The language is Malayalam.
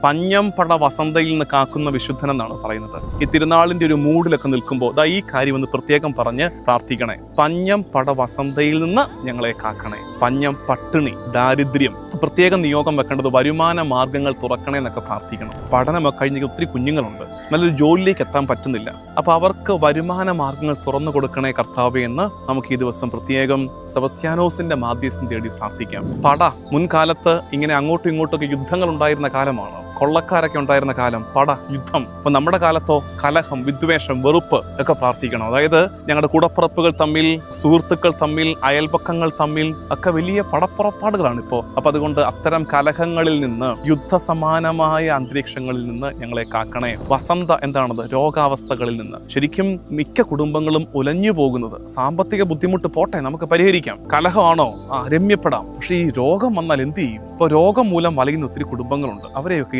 പഞ്ഞം പട വസന്തയിൽ നിന്ന് കാക്കുന്ന വിശുദ്ധൻ എന്നാണ് പറയുന്നത്. ഈ തിരുനാളിന്റെ ഒരു മൂഡിലൊക്കെ നിൽക്കുമ്പോൾ ദാ ഈ കാര്യം ഒന്ന് പ്രത്യേകം പറഞ്ഞ് പ്രാർത്ഥിക്കണേ. പഞ്ഞം പട വസന്തയിൽ നിന്ന് ഞങ്ങളെ കാക്കണേ. പഞ്ഞം പട്ടിണി, ദാരിദ്ര്യം, പ്രത്യേകം നിയോഗം വെക്കേണ്ടത് വരുമാന മാർഗങ്ങൾ തുറക്കണേ എന്നൊക്കെ പ്രാർത്ഥിക്കണം. പഠനമൊക്കെ കഴിഞ്ഞ ഒത്തിരി കുഞ്ഞുങ്ങളുണ്ട്, നല്ലൊരു ജോലിയിലേക്ക് എത്താൻ പറ്റുന്നില്ല. അപ്പൊ അവർക്ക് വരുമാന മാർഗങ്ങൾ തുറന്നു കൊടുക്കണേ കർത്താവേ എന്ന് നമുക്ക് ഈ ദിവസം പ്രത്യേകം സെബസ്ത്യാനോസിന്റെ മാധ്യസ്ഥം തേടി പ്രാർത്ഥിക്കാം. പട മുൻകാലത്ത് ഇങ്ങനെ അങ്ങോട്ടും ഇങ്ങോട്ടൊക്കെ യുദ്ധങ്ങൾ ഉണ്ടായിരുന്ന കാലമാണ്, കൊള്ളക്കാരൊക്കെ ഉണ്ടായിരുന്ന കാലം, പട, യുദ്ധം. അപ്പൊ നമ്മുടെ കാലത്തോ കലഹം, വിദ്വേഷം, വെറുപ്പ് ഒക്കെ പ്രാർത്ഥിക്കണം. അതായത് ഞങ്ങളുടെ കൂടപ്പിറപ്പുകൾ തമ്മിൽ, സുഹൃത്തുക്കൾ തമ്മിൽ, അയൽപക്കങ്ങൾ തമ്മിൽ ഒക്കെ വലിയ പടപ്പുറപ്പാടുകളാണ് ഇപ്പോൾ. അപ്പൊ അതുകൊണ്ട് അത്തരം കലഹങ്ങളിൽ നിന്ന്, യുദ്ധസമാനമായ അന്തരീക്ഷങ്ങളിൽ നിന്ന് ഞങ്ങളെ കാക്കണേ. വസന്ത എന്താണത്? രോഗാവസ്ഥകളിൽ നിന്ന്. ശരിക്കും മിക്ക കുടുംബങ്ങളും ഉലഞ്ഞു പോകുന്നത് സാമ്പത്തിക ബുദ്ധിമുട്ട് പോട്ടെ, നമുക്ക് പരിഹരിക്കാം. കലഹമാണോ? രമ്യപ്പെടാം. പക്ഷെ ഈ രോഗം വന്നാൽ എന്ത് ചെയ്യും? ഇപ്പോൾ രോഗം മൂലം വലയുന്ന ഒത്തിരി കുടുംബങ്ങളുണ്ട്. അവരെയൊക്കെ